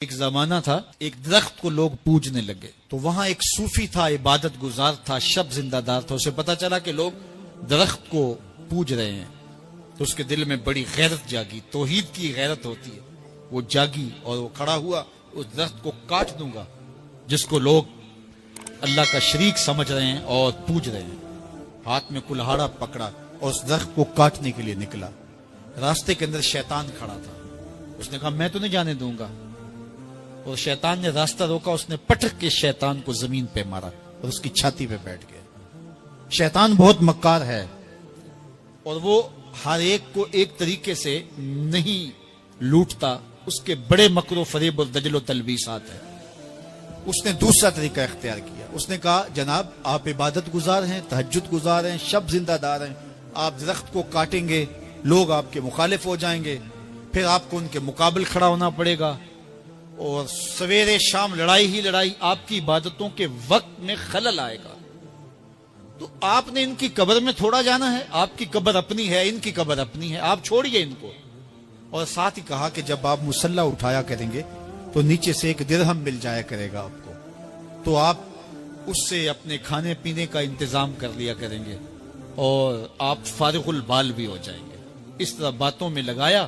ایک زمانہ تھا، ایک درخت کو لوگ پوجنے لگے، تو وہاں ایک صوفی تھا، عبادت گزار تھا، شب زندہ دار تھا۔ اسے پتا چلا کہ لوگ درخت کو پوج رہے ہیں، تو اس کے دل میں بڑی غیرت جاگی، توحید کی غیرت ہوتی ہے، وہ جاگی اور وہ کھڑا ہوا، اس درخت کو کاٹ دوں گا جس کو لوگ اللہ کا شریک سمجھ رہے ہیں اور پوج رہے ہیں۔ ہاتھ میں کلہاڑا پکڑا اور اس درخت کو کاٹنے کے لیے نکلا۔ راستے کے اندر شیطان کھڑا تھا، اس نے کہا میں تو نہیں جانے دوں گا، اور شیطان نے راستہ روکا، اس نے پٹک کے شیطان کو زمین پہ مارا اور اس کی چھاتی پہ بیٹھ گیا۔ شیطان بہت مکار ہے اور وہ ہر ایک کو ایک طریقے سے نہیں لوٹتا، اس کے بڑے مکر و فریب اور دجل و تلبیسات ہیں۔ اس نے دوسرا طریقہ اختیار کیا، اس نے کہا جناب آپ عبادت گزار ہیں، تہجد گزار ہیں، شب زندہ دار ہیں، آپ درخت کو کاٹیں گے، لوگ آپ کے مخالف ہو جائیں گے، پھر آپ کو ان کے مقابل کھڑا ہونا پڑے گا، اور سویرے شام لڑائی ہی لڑائی، آپ کی عبادتوں کے وقت میں خلل آئے گا۔ تو آپ نے ان کی قبر میں تھوڑا جانا ہے، آپ کی قبر اپنی ہے، ان کی قبر اپنی ہے، آپ چھوڑیے ان کو۔ اور ساتھ ہی کہا کہ جب آپ مصلی اٹھایا کریں گے تو نیچے سے ایک درہم مل جایا کرے گا آپ کو، تو آپ اس سے اپنے کھانے پینے کا انتظام کر لیا کریں گے اور آپ فارغ البال بھی ہو جائیں گے۔ اس طرح باتوں میں لگایا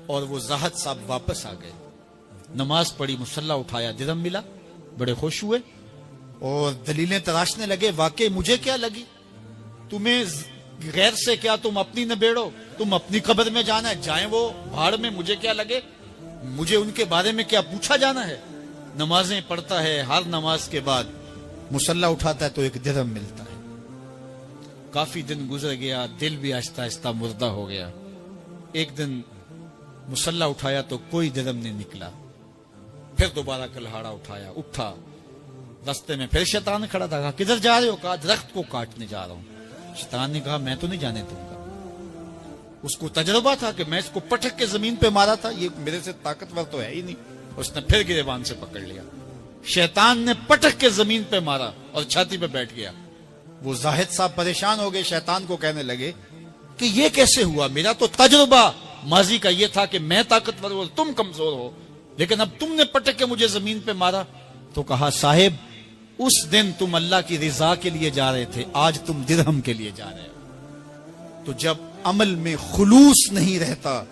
اور وہ زاہد صاحب واپس آ گئے، نماز پڑھی، مصلی اٹھایا، درہم ملا، بڑے خوش ہوئے اور دلیلیں تراشنے لگے۔ واقعی مجھے کیا لگی، تمہیں غیر سے کیا، تم اپنی نبیڑو، تم اپنی قبر میں جانا ہے، جائیں وہ بھاڑ میں، مجھے کیا لگے، مجھے ان کے بارے میں کیا پوچھا جانا ہے۔ نمازیں پڑھتا ہے، ہر نماز کے بعد مصلی اٹھاتا ہے تو ایک درہم ملتا ہے۔ کافی دن گزر گیا، دل بھی آہستہ آہستہ مردہ ہو گیا۔ ایک دن مصلی اٹھایا تو کوئی درہم نہیں نکلا، پھر دوبارہ کلہاڑا اٹھایا، اٹھا، راستے میں پھر شیطان کھڑا تھا، کہا کدھر جا رہے ہو، کہا درخت کو کاٹنے جا رہا ہوں۔ شیطان نے کہا میں تو نہیں جانے دوں گا۔ اس کو تجربہ تھا کہ میں اس کو پٹک کے زمین پہ مارا تھا، یہ میرے سے طاقتور تو ہے ہی نہیں۔ اس نے پھر گریبان سے پکڑ لیا، شیطان نے پٹک کے زمین پہ مارا اور چھاتی پہ بیٹھ گیا۔ وہ زاہد صاحب پریشان ہو گئے، شیطان کو کہنے لگے کہ یہ کیسے ہوا، میرا تو تجربہ ماضی کا یہ تھا کہ میں طاقتور ہوں، تم کمزور ہو، لیکن اب تم نے پٹک کے مجھے زمین پہ مارا۔ تو کہا صاحب اس دن تم اللہ کی رضا کے لیے جا رہے تھے، آج تم درہم کے لیے جا رہے ہو۔ تو جب عمل میں خلوص نہیں رہتا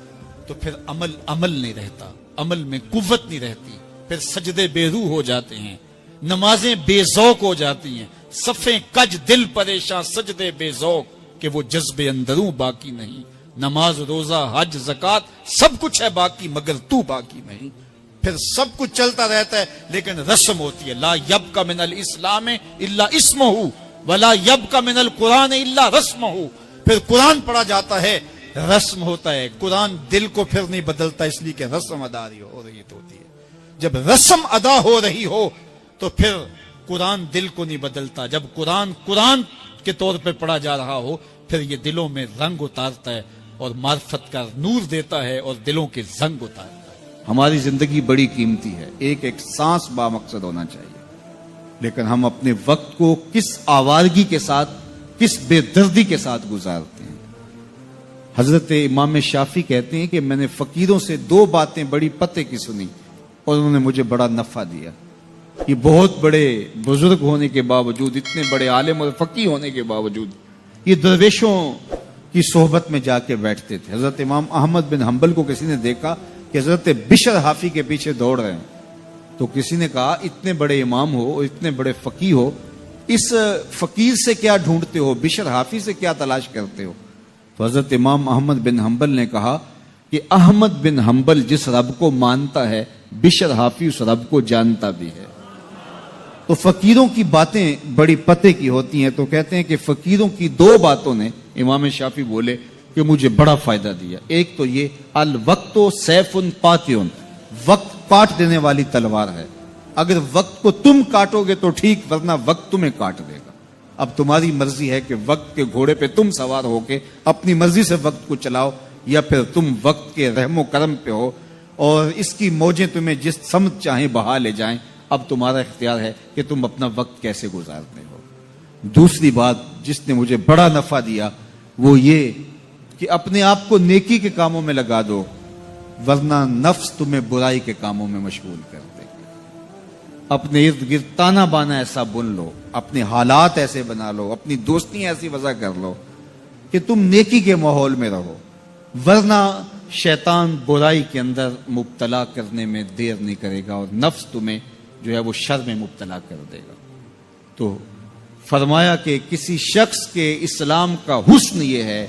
تو پھر عمل نہیں رہتا، عمل میں قوت نہیں رہتی، پھر سجدے بے روح ہو جاتے ہیں، نمازیں بے ذوق ہو جاتی ہیں، صفیں کج دل پریشاں، سجدے بے ذوق کہ وہ جذب اندروں باقی نہیں۔ نماز روزہ حج زکات سب کچھ ہے باقی مگر تو باقی نہیں۔ پھر سب کچھ چلتا رہتا ہے لیکن رسم ہوتی ہے، لا یبقى من الاسلام الا اسمہ ولا یبقى من القرآن الا رسمہ۔ پھر قرآن پڑھا جاتا ہے، رسم ہوتا ہے، قرآن دل کو پھر نہیں بدلتا، اس لیے کہ رسم ادا ہو رہی ہوتی ہے۔ جب رسم ادا ہو رہی ہو تو پھر قرآن دل کو نہیں بدلتا۔ جب قرآن کے طور پہ پڑھا جا رہا ہو پھر یہ دلوں میں رنگ اتارتا ہے اور معرفت کا نور دیتا ہے اور دلوں کے زنگ اتارتا ہے۔ ہماری زندگی بڑی قیمتی ہے، ایک ایک سانس بامقصد ہونا چاہیے، لیکن ہم اپنے وقت کو کس آوارگی کے ساتھ، کس بے دردی کے ساتھ گزارتے ہیں۔ حضرت امام شافعی کہتے ہیں کہ میں نے فقیروں سے دو باتیں بڑی پتے کی سنی اور انہوں نے مجھے بڑا نفع دیا۔ یہ بہت بڑے بزرگ ہونے کے باوجود، اتنے بڑے عالم اور فقیہ ہونے کے باوجود یہ درویشوں کی صحبت میں جا کے بیٹھتے تھے۔ حضرت امام احمد بن حنبل کو کسی نے دیکھا کہ حضرت بشر حافی کے پیچھے دوڑ رہے ہیں، تو کسی نے کہا اتنے بڑے امام ہو اور اتنے بڑے فقیہ ہو، اس فقیر سے کیا ڈھونڈتے ہو، بشر حافی سے کیا تلاش کرتے ہو؟ تو حضرت امام احمد بن حنبل نے کہا کہ احمد بن حنبل جس رب کو مانتا ہے بشر حافی اس رب کو جانتا بھی ہے۔ تو فقیروں کی باتیں بڑی پتے کی ہوتی ہیں، تو کہتے ہیں کہ فقیروں کی دو باتوں نے، امام شافعی بولے کہ مجھے بڑا فائدہ دیا۔ ایک تو یہ الوقت سیف قاطع، وقت کاٹ دینے والی تلوار ہے، اگر وقت کو تم کاٹو گے تو ٹھیک، ورنہ وقت تمہیں کاٹ دے گا۔ اب تمہاری مرضی ہے کہ وقت کے گھوڑے پہ تم سوار ہو کے اپنی مرضی سے وقت کو چلاؤ، یا پھر تم وقت کے رحم و کرم پہ ہو اور اس کی موجیں تمہیں جس سمت چاہیں بہا لے جائیں۔ اب تمہارا اختیار ہے کہ تم اپنا وقت کیسے گزارتے ہو۔ دوسری بات جس نے مجھے بڑا نفع دیا وہ یہ کہ اپنے آپ کو نیکی کے کاموں میں لگا دو، ورنہ نفس تمہیں برائی کے کاموں میں مشغول کر دے گا۔ اپنے ارد گرد تانا بانا ایسا بن لو، اپنے حالات ایسے بنا لو، اپنی دوستی ایسی وضع کر لو کہ تم نیکی کے ماحول میں رہو، ورنہ شیطان برائی کے اندر مبتلا کرنے میں دیر نہیں کرے گا اور نفس تمہیں جو ہے وہ شر میں مبتلا کر دے گا۔ تو فرمایا کہ کسی شخص کے اسلام کا حسن یہ ہے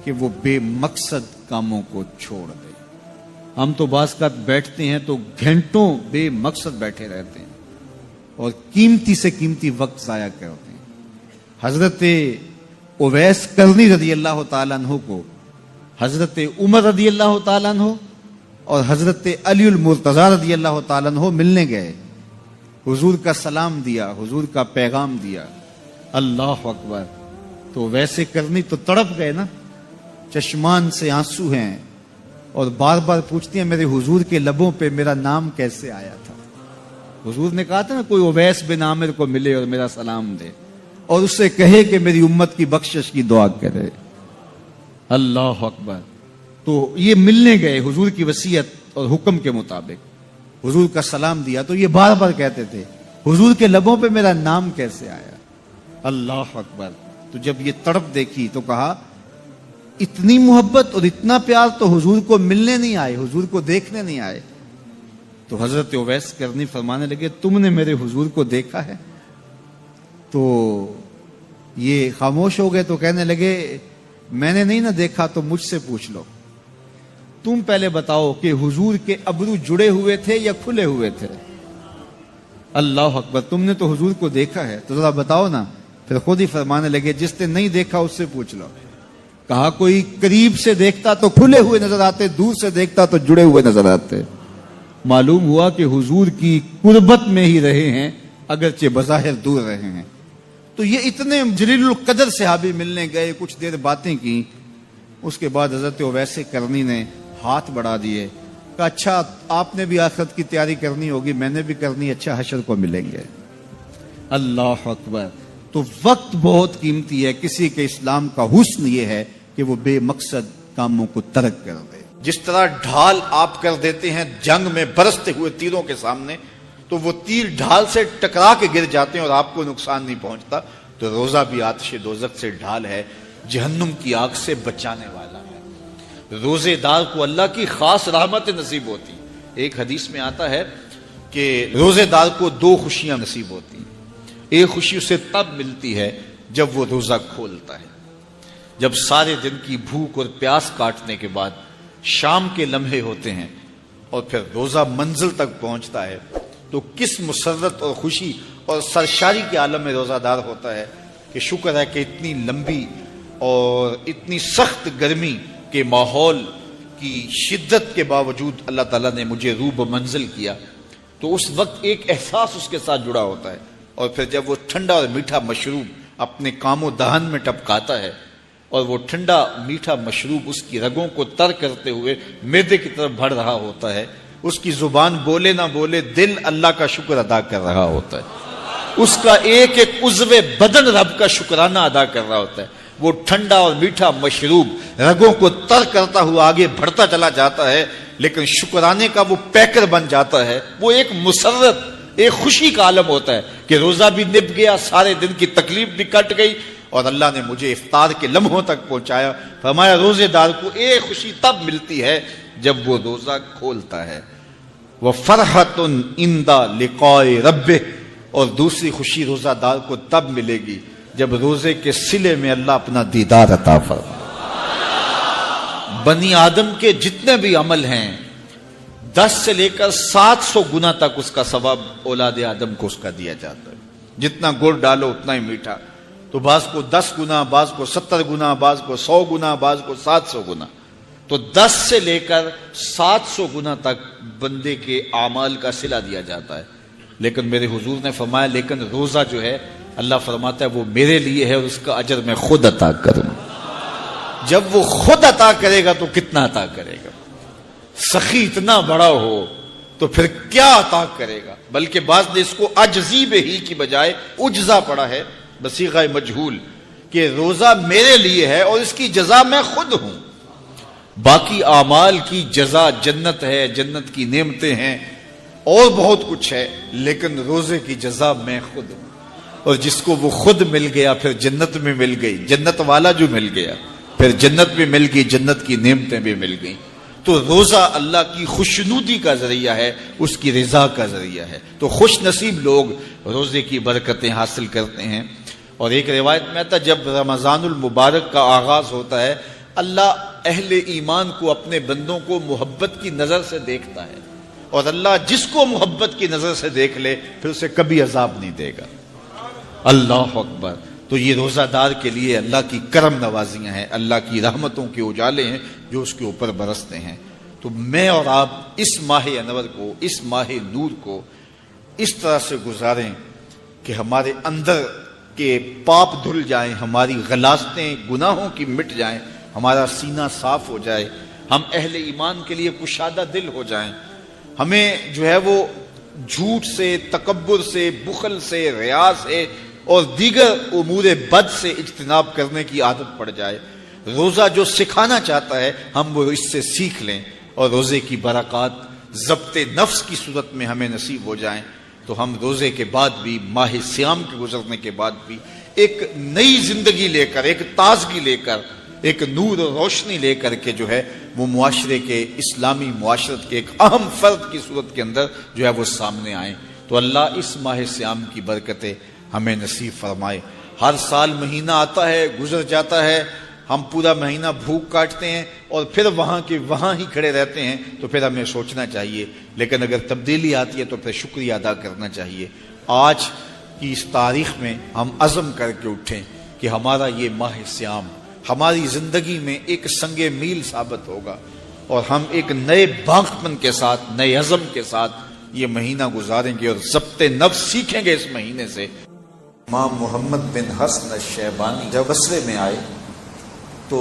کہ وہ بے مقصد کاموں کو چھوڑ دے۔ ہم تو بعض اوقات بیٹھتے ہیں تو گھنٹوں بے مقصد بیٹھے رہتے ہیں اور قیمتی سے قیمتی وقت ضائع کرتے ہیں۔ حضرت اویس کرنی رضی اللہ تعالیٰ عنہ کو حضرت عمر رضی اللہ تعالیٰ عنہ اور حضرت علی المرتضیٰ رضی اللہ تعالیٰ عنہ ملنے گئے، حضور کا سلام دیا، حضور کا پیغام دیا، اللہ اکبر۔ تو ویسے کرنی تو تڑپ گئے نا، چشمان سے آنسو ہیں اور بار بار پوچھتی ہیں میرے حضور کے لبوں پہ میرا نام کیسے آیا تھا۔ حضور نے کہا تھا نا کوئی اویس بن عامر کو ملے اور میرا سلام دے اور اس سے کہے کہ میری امت کی بخشش کی دعا کرے، اللہ اکبر۔ تو یہ ملنے گئے حضور کی وصیت اور حکم کے مطابق، حضور کا سلام دیا تو یہ بار بار کہتے تھے حضور کے لبوں پہ میرا نام کیسے آیا، اللہ اکبر۔ تو جب یہ تڑپ دیکھی تو کہا اتنی محبت اور اتنا پیار تو حضور کو ملنے نہیں آئے، حضور کو دیکھنے نہیں آئے۔ تو حضرت اویس کرنی فرمانے لگے تم نے میرے حضور کو دیکھا ہے؟ تو یہ خاموش ہو گئے تو کہنے لگے میں نے نہیں نہ دیکھا تو مجھ سے پوچھ لو، تم پہلے بتاؤ کہ حضور کے ابرو جڑے ہوئے تھے یا کھلے ہوئے تھے؟ اللہ اکبر، تم نے تو حضور کو دیکھا ہے تو ذرا بتاؤ نا۔ پھر خود ہی فرمانے لگے جس نے نہیں دیکھا اس سے پوچھ لو۔ کہا کوئی قریب سے دیکھتا تو کھلے ہوئے نظر آتے، دور سے دیکھتا تو جڑے ہوئے نظر آتے۔ معلوم ہوا کہ حضور کی قربت میں ہی رہے ہیں اگرچہ بظاہر دور رہے ہیں۔ تو یہ اتنے جلیل القدر صحابی ملنے گئے، کچھ دیر باتیں کی، اس کے بعد حضرت اویس کرنی نے ہاتھ بڑھا دیے، کہا اچھا آپ نے بھی آخرت کی تیاری کرنی ہوگی، میں نے بھی کرنی، اچھا حشر کو ملیں گے۔ اللہ اکبر۔ تو وقت بہت قیمتی ہے، کسی کے اسلام کا حسن یہ ہے کہ وہ بے مقصد کاموں کو ترک کر دے۔ جس طرح ڈھال آپ کر دیتے ہیں جنگ میں برستے ہوئے تیروں کے سامنے، تو وہ تیر ڈھال سے ٹکرا کے گر جاتے ہیں اور آپ کو نقصان نہیں پہنچتا، تو روزہ بھی آتش دوزخ سے ڈھال ہے، جہنم کی آگ سے بچانے والا ہے۔ روزے دار کو اللہ کی خاص رحمت نصیب ہوتی۔ ایک حدیث میں آتا ہے کہ روزے دار کو دو خوشیاں نصیب ہوتی ہیں۔ ایک خوشی اسے تب ملتی ہے جب وہ روزہ کھولتا ہے، جب سارے دن کی بھوک اور پیاس کاٹنے کے بعد شام کے لمحے ہوتے ہیں اور پھر روزہ منزل تک پہنچتا ہے، تو کس مسرت اور خوشی اور سرشاری کے عالم میں روزہ دار ہوتا ہے کہ شکر ہے کہ اتنی لمبی اور اتنی سخت گرمی کے ماحول کی شدت کے باوجود اللہ تعالیٰ نے مجھے روب منزل کیا۔ تو اس وقت ایک احساس اس کے ساتھ جڑا ہوتا ہے، اور پھر جب وہ ٹھنڈا اور میٹھا مشروب اپنے کام و دہن میں ٹپکاتا ہے اور وہ ٹھنڈا میٹھا مشروب اس کی رگوں کو تر کرتے ہوئے معدے کی طرف بڑھ رہا ہوتا ہے، اس کی زبان بولے نہ بولے دل اللہ کا شکر ادا کر رہا ہوتا ہے، اس کا ایک ایک عضو بدن رب کا شکرانہ ادا کر رہا ہوتا ہے۔ وہ ٹھنڈا اور میٹھا مشروب رگوں کو تر کرتا ہوا آگے بڑھتا چلا جاتا ہے، لیکن شکرانے کا وہ پیکر بن جاتا ہے۔ وہ ایک مسرت، ایک خوشی کا عالم ہوتا ہے کہ روزہ بھی نب گیا، سارے دن کی تکلیف بھی کٹ گئی اور اللہ نے مجھے افطار کے لمحوں تک پہنچایا۔ فرمایا روزے دار کو ایک خوشی تب ملتی ہے جب وہ روزہ کھولتا ہے، وَفَرْحَةٌ عِنْدَ لِقَاءِ رَبِّهِ، اور دوسری خوشی روزہ دار کو تب ملے گی جب روزے کے صلے میں اللہ اپنا دیدار عطا فرمائے۔ بنی آدم کے جتنے بھی عمل ہیں 10 سے لے کر 700 گنا تک اس کا ثواب اولاد آدم کو اس کا دیا جاتا ہے۔ جتنا گڑ ڈالو اتنا ہی میٹھا، تو بعض کو 10 گنا، بعض کو 70 گنا، بعض کو 100 گنا، بعض کو 700 گنا، تو 10 سے لے کر 700 گنا تک بندے کے اعمال کا صلہ دیا جاتا ہے۔ لیکن میرے حضور نے فرمایا لیکن روزہ جو ہے اللہ فرماتا ہے وہ میرے لیے ہے اور اس کا اجر میں خود عطا کروں۔ جب وہ خود عطا کرے گا تو کتنا عطا کرے گا؟ سخی اتنا بڑا ہو تو پھر کیا عطا کرے گا؟ بلکہ بعض نے اس کو عجزی ہی کی بجائے اجزا پڑھا ہے بصیغہ مجہول، کہ روزہ میرے لیے ہے اور اس کی جزا میں خود ہوں۔ باقی اعمال کی جزا جنت ہے، جنت کی نعمتیں ہیں اور بہت کچھ ہے، لیکن روزے کی جزا میں خود ہوں، اور جس کو وہ خود مل گیا پھر جنت میں مل گئی، جنت والا جو مل گیا پھر جنت بھی مل گئی، جنت کی نعمتیں بھی مل گئیں۔ تو روزہ اللہ کی خوشنودی کا ذریعہ ہے، اس کی رضا کا ذریعہ ہے۔ تو خوش نصیب لوگ روزے کی برکتیں حاصل کرتے ہیں۔ اور ایک روایت میں آتا جب رمضان المبارک کا آغاز ہوتا ہے، اللہ اہل ایمان کو، اپنے بندوں کو محبت کی نظر سے دیکھتا ہے، اور اللہ جس کو محبت کی نظر سے دیکھ لے پھر اسے کبھی عذاب نہیں دے گا۔ اللہ اکبر۔ تو یہ روزہ دار کے لیے اللہ کی کرم نوازیاں ہیں، اللہ کی رحمتوں کے اجالے ہیں جو اس کے اوپر برستے ہیں۔ تو میں اور آپ اس ماہ انور کو، اس ماہ نور کو اس طرح سے گزاریں کہ ہمارے اندر کے پاپ دھل جائیں، ہماری غلاظتیں گناہوں کی مٹ جائیں، ہمارا سینہ صاف ہو جائے، ہم اہل ایمان کے لیے کشادہ دل ہو جائیں، ہمیں جو ہے وہ جھوٹ سے، تکبر سے، بخل سے، ریا سے اور دیگر امور بد سے اجتناب کرنے کی عادت پڑ جائے۔ روزہ جو سکھانا چاہتا ہے ہم وہ اس سے سیکھ لیں، اور روزے کی برکات ضبط نفس کی صورت میں ہمیں نصیب ہو جائیں، تو ہم روزے کے بعد بھی، ماہ صیام کے گزرنے کے بعد بھی ایک نئی زندگی لے کر، ایک تازگی لے کر، ایک نور و روشنی لے کر کے جو ہے وہ معاشرے کے، اسلامی معاشرت کے ایک اہم فرد کی صورت کے اندر جو ہے وہ سامنے آئیں۔ تو اللہ اس ماہ صیام کی برکتیں ہمیں نصیب فرمائے۔ ہر سال مہینہ آتا ہے، گزر جاتا ہے، ہم پورا مہینہ بھوک کاٹتے ہیں اور پھر وہاں کے وہاں ہی کھڑے رہتے ہیں، تو پھر ہمیں سوچنا چاہیے، لیکن اگر تبدیلی آتی ہے تو پھر شکریہ ادا کرنا چاہیے۔ آج کی اس تاریخ میں ہم عزم کر کے اٹھیں کہ ہمارا یہ ماہ صیام ہماری زندگی میں ایک سنگ میل ثابت ہوگا، اور ہم ایک نئے باغپن کے ساتھ، نئے عزم کے ساتھ یہ مہینہ گزاریں گے اور ضبط نفس سیکھیں گے اس مہینے سے۔ امام محمد بن حسن الشیبانی جب بصرے میں آئے تو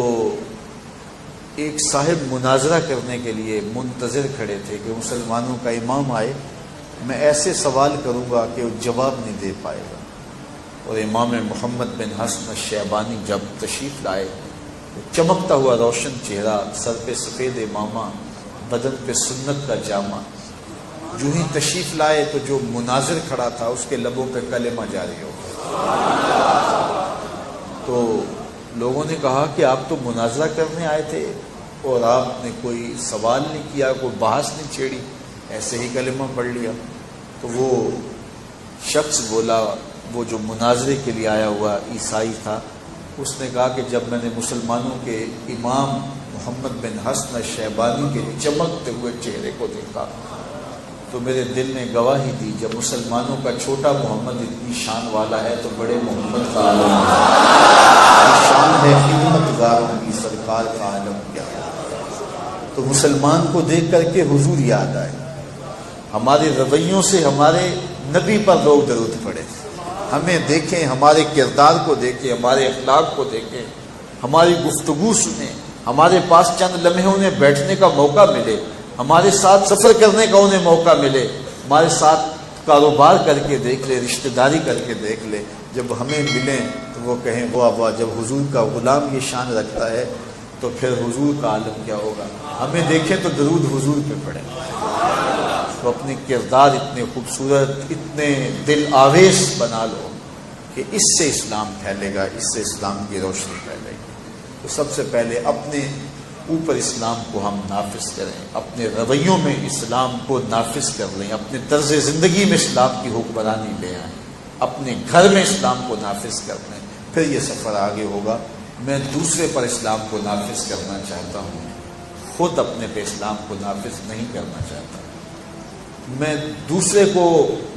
ایک صاحب مناظرہ کرنے کے لیے منتظر کھڑے تھے کہ مسلمانوں کا امام آئے، میں ایسے سوال کروں گا کہ وہ جواب نہیں دے پائے گا۔ اور امام محمد بن حسن الشیبانی جب تشریف لائے تو چمکتا ہوا روشن چہرہ، سر پہ سفید امامہ، بدن پہ سنت کا جامہ، جو ہی تشریف لائے تو جو مناظر کھڑا تھا اس کے لبوں پہ کلمہ جاری ہو گیا۔ تو لوگوں نے کہا کہ آپ تو مناظرہ کرنے آئے تھے اور آپ نے کوئی سوال نہیں کیا، کوئی بحث نہیں چھیڑی، ایسے ہی کلمہ پڑھ لیا۔ تو وہ شخص بولا، وہ جو مناظرے کے لیے آیا ہوا عیسائی تھا، اس نے کہا کہ جب میں نے مسلمانوں کے امام محمد بن حسن الشیبانی کے چمکتے ہوئے چہرے کو دیکھا تو میرے دل نے گواہی دی، جب مسلمانوں کا چھوٹا محمد اتنی شان والا ہے تو بڑے محمد کا عالم شان ہے، خدمت گاروں کی سرکار کا عالم کیا ہے۔ تو مسلمان کو دیکھ کر کے حضور یاد آئے، ہمارے رویوں سے ہمارے نبی پر لوگ درود پڑے، ہمیں دیکھیں، ہمارے کردار کو دیکھیں، ہمارے اخلاق کو دیکھیں، ہماری گفتگو سنیں، ہمارے پاس چند لمحے انہیں بیٹھنے کا موقع ملے، ہمارے ساتھ سفر کرنے کا انہیں موقع ملے، ہمارے ساتھ کاروبار کر کے دیکھ لے، رشتہ داری کر کے دیکھ لے، جب ہمیں ملیں تو وہ کہیں واہ واہ، جب حضور کا غلام یہ شان رکھتا ہے تو پھر حضور کا عالم کیا ہوگا۔ ہمیں دیکھیں تو درود حضور پہ پڑھیں۔ تو اپنے کردار اتنے خوبصورت، اتنے دل آویز بنا لو کہ اس سے اسلام پھیلے گا، اس سے اسلام کی روشنی پھیلے گی۔ تو سب سے پہلے اپنے اوپر اسلام کو ہم نافذ کریں، اپنے رویوں میں اسلام کو نافذ کر لیں، اپنے طرز زندگی میں اسلام کی حکمرانی لے آئیں، اپنے گھر میں اسلام کو نافذ کر لیں، پھر یہ سفر آگے ہوگا۔ میں دوسرے پر اسلام کو نافذ کرنا چاہتا ہوں، خود اپنے پہ اسلام کو نافذ نہیں کرنا چاہتا۔ میں دوسرے کو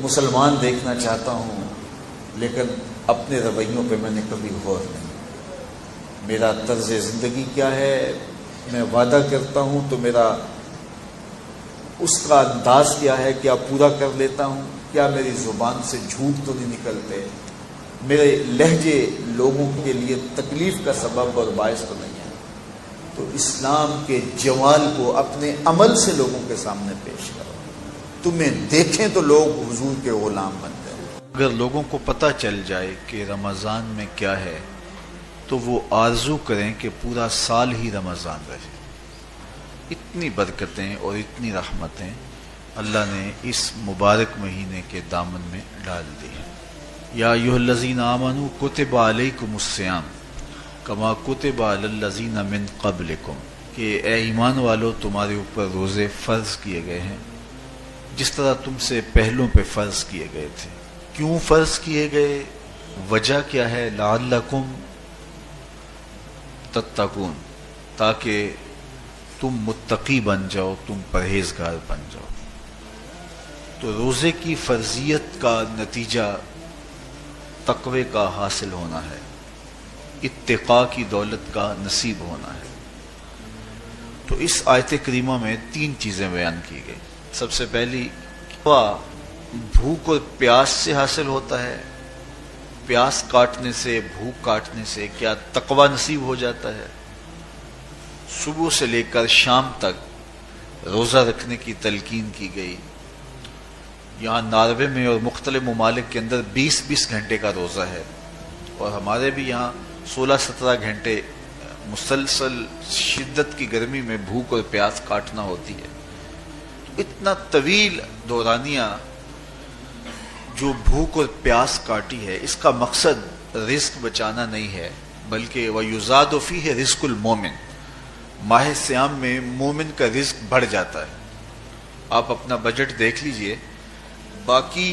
مسلمان دیکھنا چاہتا ہوں لیکن اپنے رویوں پہ میں نے کبھی غور نہیں۔ میرا طرز زندگی کیا ہے، میں وعدہ کرتا ہوں تو میرا اس کا انداز کیا ہے، کیا پورا کر لیتا ہوں، کیا میری زبان سے جھوٹ تو نہیں نکلتے، میرے لہجے لوگوں کے لیے تکلیف کا سبب اور باعث تو نہیں ہے۔ تو اسلام کے جمال کو اپنے عمل سے لوگوں کے سامنے پیش کرو، تمہیں دیکھیں تو لوگ حضور کے غلام بن جائیں۔ اگر لوگوں کو پتہ چل جائے کہ رمضان میں کیا ہے تو وہ آرزو کریں کہ پورا سال ہی رمضان رہے۔ اتنی برکتیں اور اتنی رحمتیں اللہ نے اس مبارک مہینے کے دامن میں ڈال دی ہیں۔ یا ایھا الذین آمنوا کتب علیکم الصیام کما کتب علی الذین من قبلکم، کہ اے ایمان والو تمہارے اوپر روزے فرض کیے گئے ہیں جس طرح تم سے پہلوں پہ فرض کیے گئے تھے۔ کیوں فرض کیے گئے؟ وجہ کیا ہے؟ لعلکم تتقون، تاکہ تم متقی بن جاؤ، تم پرہیزگار بن جاؤ۔ تو روزے کی فرضیت کا نتیجہ تقوی کا حاصل ہونا ہے، اتقاء کی دولت کا نصیب ہونا ہے۔ تو اس آیت کریمہ میں 3 چیزیں بیان کی گئی۔ سب سے پہلی، بھوک اور پیاس سے حاصل ہوتا ہے، پیاس کاٹنے سے، بھوک کاٹنے سے کیا تقوی نصیب ہو جاتا ہے۔ صبح سے لے کر شام تک روزہ رکھنے کی تلقین کی گئی۔ یہاں ناروے میں اور مختلف ممالک کے اندر 20-20 گھنٹے کا روزہ ہے، اور ہمارے بھی یہاں 16-17 گھنٹے مسلسل شدت کی گرمی میں بھوک اور پیاس کاٹنا ہوتی ہے۔ اتنا طویل دورانیہ جو بھوک اور پیاس کاٹی ہے، اس کا مقصد رزق بچانا نہیں ہے، بلکہ وَيُزَادُ فِيهِ رِزْقُ الْمُؤْمِنِ، ماہ صیام میں مومن کا رزق بڑھ جاتا ہے۔ آپ اپنا بجٹ دیکھ لیجئے، باقی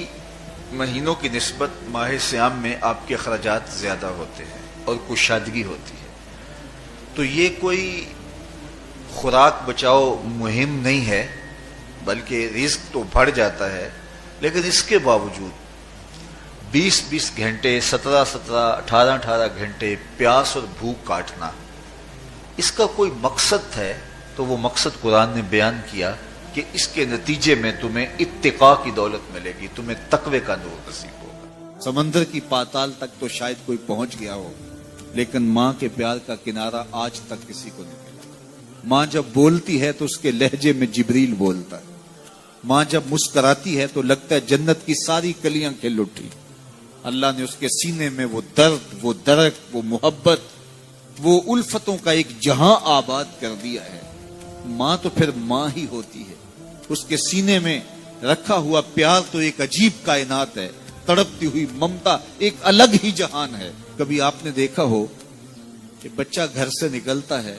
مہینوں کی نسبت ماہ صیام میں آپ کے اخراجات زیادہ ہوتے ہیں اور کشادگی ہوتی ہے۔ تو یہ کوئی خوراک بچاؤ مہم نہیں ہے، بلکہ رزق تو بڑھ جاتا ہے، لیکن اس کے باوجود 20-20 گھنٹے، 17-17، 18-18 گھنٹے پیاس اور بھوک کاٹنا، اس کا کوئی مقصد ہے تو وہ مقصد قرآن نے بیان کیا کہ اس کے نتیجے میں تمہیں اتقاء کی دولت ملے گی، تمہیں تقوی کا نور نصیب ہوگا۔ سمندر کی پاتال تک تو شاید کوئی پہنچ گیا ہو، لیکن ماں کے پیار کا کنارہ آج تک کسی کو نہیں ملا۔ ماں جب بولتی ہے تو اس کے لہجے میں جبریل بولتا ہے۔ ماں جب مسکراتی ہے تو لگتا ہے جنت کی ساری کلیاں کھل اٹھی۔ اللہ نے اس کے سینے میں وہ درد، وہ درک، وہ محبت، وہ الفتوں کا ایک جہاں آباد کر دیا ہے۔ ماں تو پھر ماں ہی ہوتی ہے، اس کے سینے میں رکھا ہوا پیار تو ایک عجیب کائنات ہے، تڑپتی ہوئی ممتا ایک الگ ہی جہان ہے۔ کبھی آپ نے دیکھا ہو کہ بچہ گھر سے نکلتا ہے،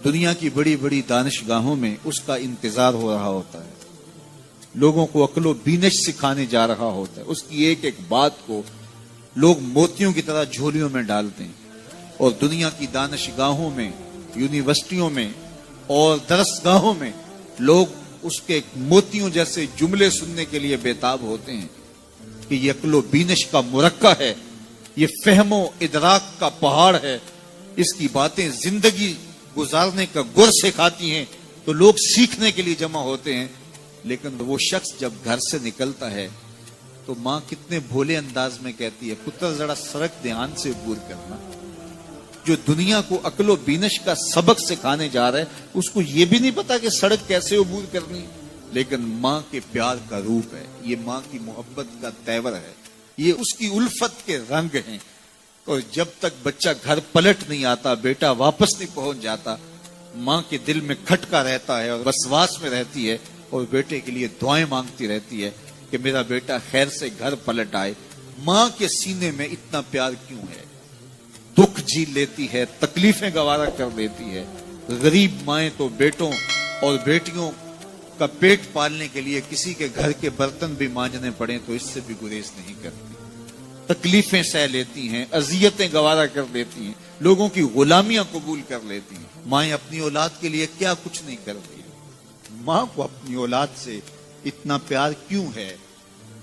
دنیا کی بڑی بڑی دانشگاہوں میں اس کا انتظار ہو رہا ہوتا ہے، لوگوں کو عقل و بینش سکھانے جا رہا ہوتا ہے، اس کی ایک ایک بات کو لوگ موتیوں کی طرح جھولیوں میں ڈالتے ہیں، اور دنیا کی دانشگاہوں میں، یونیورسٹیوں میں اور درسگاہوں میں لوگ اس کے موتیوں جیسے جملے سننے کے لیے بےتاب ہوتے ہیں کہ یہ عقل و بینش کا مرکہ ہے، یہ فہم و ادراک کا پہاڑ ہے، اس کی باتیں زندگی گزارنے کا گر سکھاتی ہیں، تو لوگ سیکھنے کے لیے جمع ہوتے ہیں۔ لیکن وہ شخص جب گھر سے نکلتا ہے تو ماں کتنے بھولے انداز میں کہتی ہے، پتر ذرا سڑک دھیان سے عبور کرنا۔ جو دنیا کو عقل و بینش کا سبق سکھانے جا رہا ہے، اس کو یہ بھی نہیں پتا کہ سڑک کیسے عبور کرنی ہے، لیکن ماں کے پیار کا روپ ہے، یہ ماں کی محبت کا تیور ہے، یہ اس کی الفت کے رنگ ہیں۔ اور جب تک بچہ گھر پلٹ نہیں آتا، بیٹا واپس نہیں پہنچ جاتا، ماں کے دل میں کھٹکا رہتا ہے اور وسواس میں رہتی ہے، اور بیٹے کے لیے دعائیں مانگتی رہتی ہے کہ میرا بیٹا خیر سے گھر پلٹ آئے۔ ماں کے سینے میں اتنا پیار کیوں ہے؟ دکھ جھیل لیتی ہے، تکلیفیں گوارا کر دیتی ہے۔ غریب مائیں تو بیٹوں اور بیٹیوں کا پیٹ پالنے کے لیے کسی کے گھر کے برتن بھی مانجنے پڑیں تو اس سے بھی گریز نہیں کرتی، تکلیفیں سہ لیتی ہیں، اذیتیں گوارا کر دیتی ہیں، لوگوں کی غلامیاں قبول کر لیتی ہیں۔ مائیں اپنی اولاد کے لیے کیا کچھ نہیں کرتی۔ ماں کو اپنی اولاد سے اتنا پیار کیوں ہے؟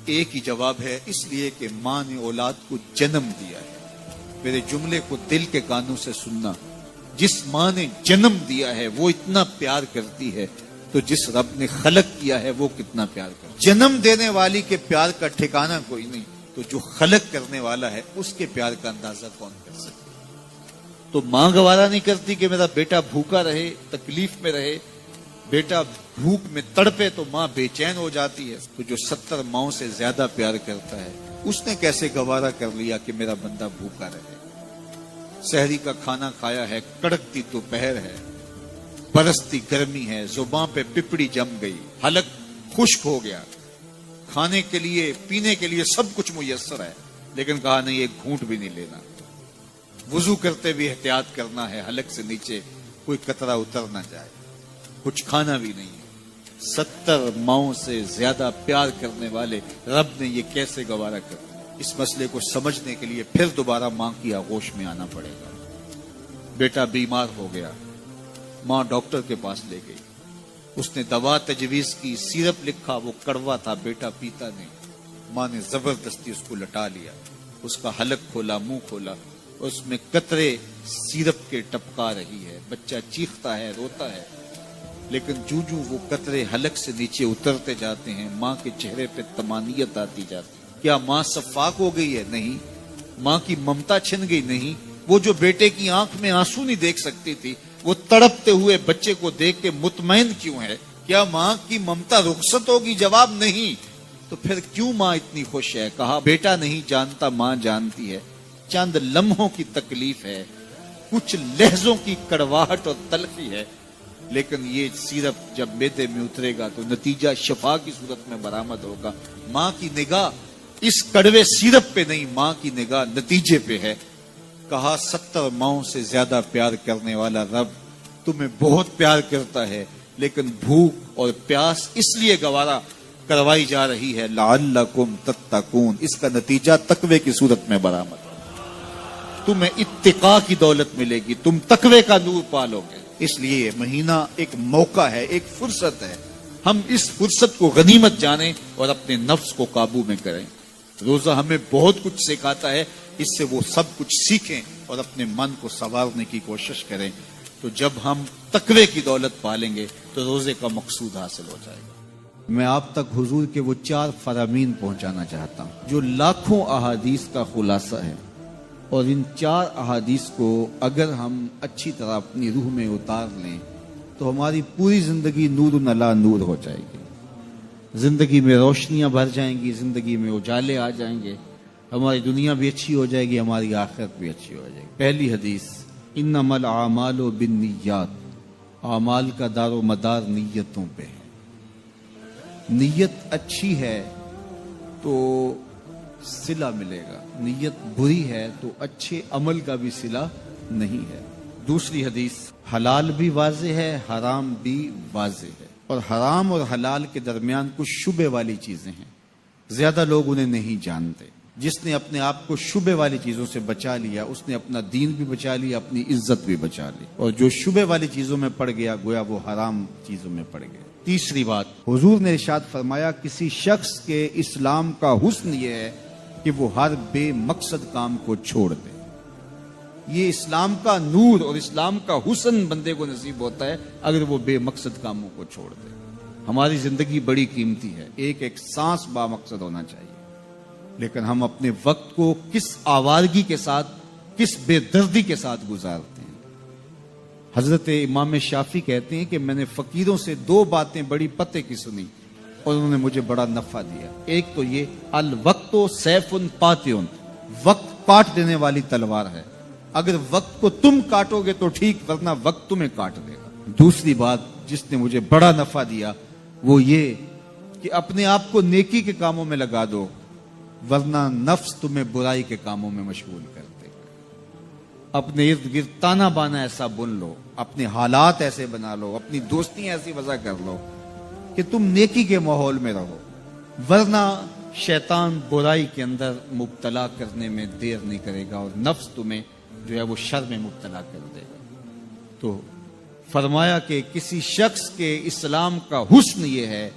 ایک ہی جواب ہے، اس لیے کہ ماں نے اولاد کو جنم دیا ہے۔ میرے جملے کو دل کے کانوں سے سننا، جس ماں نے جنم دیا ہے وہ اتنا پیار کرتی ہے، تو جس رب نے خلق کیا ہے وہ کتنا پیار کرتا ہے۔ جنم دینے والی کے پیار کا ٹھکانہ کوئی نہیں، تو جو خلق کرنے والا ہے اس کے پیار کا اندازہ کون کر سکتا؟ تو ماں گوارا نہیں کرتی کہ میرا بیٹا بھوکا رہے، تکلیف میں رہے، بیٹا بھوک میں تڑپے تو ماں بے چین ہو جاتی ہے۔ تو جو 70 ماؤں سے زیادہ پیار کرتا ہے، اس نے کیسے گوارا کر لیا کہ میرا بندہ بھوکا رہے؟ سحری کا کھانا کھایا ہے، کڑکتی دوپہر ہے، برستی گرمی ہے، زباں پہ پپڑی جم گئی، حلق خشک ہو گیا، کھانے کے لیے پینے کے لیے سب کچھ میسر ہے، لیکن کہا نہیں ایک گھونٹ بھی نہیں لینا، وضو کرتے بھی احتیاط کرنا ہے، حلق سے نیچے کوئی قطرہ اتر نہ جائے، کچھ کھانا بھی نہیں ہے۔ 70 ماؤں سے زیادہ پیار کرنے والے رب نے یہ کیسے گوارا کر دیا؟ اس مسئلے کو سمجھنے کے لیے پھر دوبارہ ماں کی آغوش میں آنا پڑے گا۔ بیٹا بیمار ہو گیا، ماں ڈاکٹر کے پاس لے گئی، اس نے دوا تجویز کی، سیرپ لکھا، وہ کڑوا تھا، بیٹا پیتا نہیں، ماں نے زبردستی اس کو لٹا لیا، اس کا حلق کھولا، منہ کھولا، اس میں قطرے سیرپ کے ٹپکا رہی ہے، بچہ چیختا ہے، روتا ہے، لیکن جو وہ قطرے حلق سے نیچے اترتے جاتے ہیں، ماں کے چہرے پہ طمانینت آتی جاتی ہے۔ کیا ماں صفاق ہو گئی ہے؟ نہیں۔ ماں کی ممتا چھن گئی؟ نہیں۔ وہ جو بیٹے کی آنکھ میں آنسو نہیں دیکھ سکتی تھی، وہ تڑپتے ہوئے بچے کو دیکھ کے مطمئن کیوں ہے؟ کیا ماں کی ممتا رخصت ہوگی؟ جواب نہیں۔ تو پھر کیوں ماں اتنی خوش ہے؟ کہا بیٹا نہیں جانتا، ماں جانتی ہے، چند لمحوں کی تکلیف ہے، کچھ لہجوں کی کڑواہٹ اور تلخی ہے، لیکن یہ سیرپ جب معدے میں اترے گا تو نتیجہ شفا کی صورت میں برآمد ہوگا۔ ماں کی نگاہ اس کڑوے سیرپ پہ نہیں، ماں کی نگاہ نتیجے پہ ہے۔ کہا 70 ماؤں سے زیادہ پیار کرنے والا رب تمہیں بہت پیار کرتا ہے، لیکن بھوک اور پیاس اس لیے گوارا کروائی جا رہی ہے لعلکم تتقون، اس کا نتیجہ تقوی کی صورت میں برآمد ہوگا، تمہیں اتقاء کی دولت ملے گی، تم تقوی کا نور پالو گے۔ اس لیے یہ مہینہ ایک موقع ہے، ایک فرصت ہے، ہم اس فرصت کو غنیمت جانیں اور اپنے نفس کو قابو میں کریں۔ روزہ ہمیں بہت کچھ سکھاتا ہے، اس سے وہ سب کچھ سیکھیں اور اپنے من کو سنوارنے کی کوشش کریں، تو جب ہم تقوی کی دولت پالیں گے تو روزے کا مقصود حاصل ہو جائے گا۔ میں آپ تک حضور کے وہ 4 فرامین پہنچانا چاہتا ہوں جو لاکھوں احادیث کا خلاصہ ہے، اور ان 4 احادیث کو اگر ہم اچھی طرح اپنی روح میں اتار لیں تو ہماری پوری زندگی نور علی نور ہو جائے گی، زندگی میں روشنیاں بھر جائیں گی، زندگی میں اجالے آ جائیں گے، ہماری دنیا بھی اچھی ہو جائے گی، ہماری آخرت بھی اچھی ہو جائے گی۔ پہلی حدیث، انما الاعمال بالنیات، اعمال کا دار و مدار نیتوں پہ ہے۔ نیت اچھی ہے تو صلہ ملے گا، نیت بری ہے تو اچھے عمل کا بھی صلہ نہیں ہے۔ دوسری حدیث، حلال بھی واضح ہے، حرام بھی واضح ہے، اور حرام اور حلال کے درمیان کچھ شبے والی چیزیں ہیں، زیادہ لوگ انہیں نہیں جانتے۔ جس نے اپنے آپ کو شبے والی چیزوں سے بچا لیا، اس نے اپنا دین بھی بچا لیا، اپنی عزت بھی بچا لی، اور جو شبے والی چیزوں میں پڑ گیا گویا وہ حرام چیزوں میں پڑ گیا۔ تیسری بات، حضور نے ارشاد فرمایا کسی شخص کے اسلام کا حسن یہ ہے کہ وہ ہر بے مقصد کام کو چھوڑ دے۔ یہ اسلام کا نور اور اسلام کا حسن بندے کو نصیب ہوتا ہے اگر وہ بے مقصد کاموں کو چھوڑ دے۔ ہماری زندگی بڑی قیمتی ہے، ایک ایک سانس با مقصد ہونا چاہیے، لیکن ہم اپنے وقت کو کس آوارگی کے ساتھ، کس بے دردی کے ساتھ گزارتے ہیں۔ حضرت امام شافعی کہتے ہیں کہ میں نے فقیروں سے 2 باتیں بڑی پتے کی سنی اور انہوں نے مجھے بڑا نفع دیا۔ ایک تو یہ، الوقت سیف قاطع، وقت کاٹ دینے والی تلوار ہے، اگر وقت کو تم کاٹو گے تو ٹھیک، ورنہ وقت تمہیں کاٹ دے گا۔ دوسری بات جس نے مجھے بڑا نفع دیا وہ یہ کہ اپنے آپ کو نیکی کے کاموں میں لگا دو، ورنہ نفس تمہیں برائی کے کاموں میں مشغول کر دے گا۔ اپنے ارد گرد تانا بانا ایسا بن لو، اپنے حالات ایسے بنا لو، اپنی دوستیاں ایسی وضع کر لو کہ تم نیکی کے ماحول میں رہو، ورنہ شیطان برائی کے اندر مبتلا کرنے میں دیر نہیں کرے گا اور نفس تمہیں جو ہے وہ شر میں مبتلا کر دے گا۔ تو فرمایا کہ کسی شخص کے اسلام کا حسن یہ ہے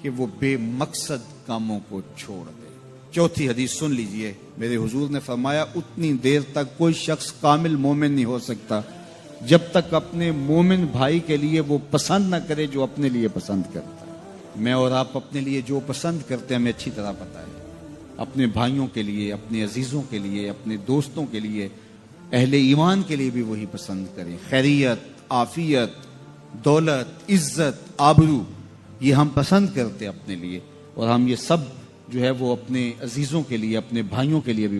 کہ وہ بے مقصد کاموں کو چھوڑ دے۔ چوتھی حدیث سن لیجئے، میرے حضور نے فرمایا اتنی دیر تک کوئی شخص کامل مومن نہیں ہو سکتا جب تک اپنے مومن بھائی کے لیے وہ پسند نہ کرے جو اپنے لیے پسند کرتا ہے۔ میں اور آپ اپنے لیے جو پسند کرتے ہیں ہمیں اچھی طرح پتہ ہے، اپنے بھائیوں کے لیے، اپنے عزیزوں کے لیے، اپنے دوستوں کے لیے، اہل ایمان کے لیے بھی وہی پسند کریں۔ خیریت، عافیت، دولت، عزت، آبرو، یہ ہم پسند کرتے اپنے لیے، اور ہم یہ سب جو ہے وہ اپنے عزیزوں کے لیے، اپنے بھائیوں کے لیے بھی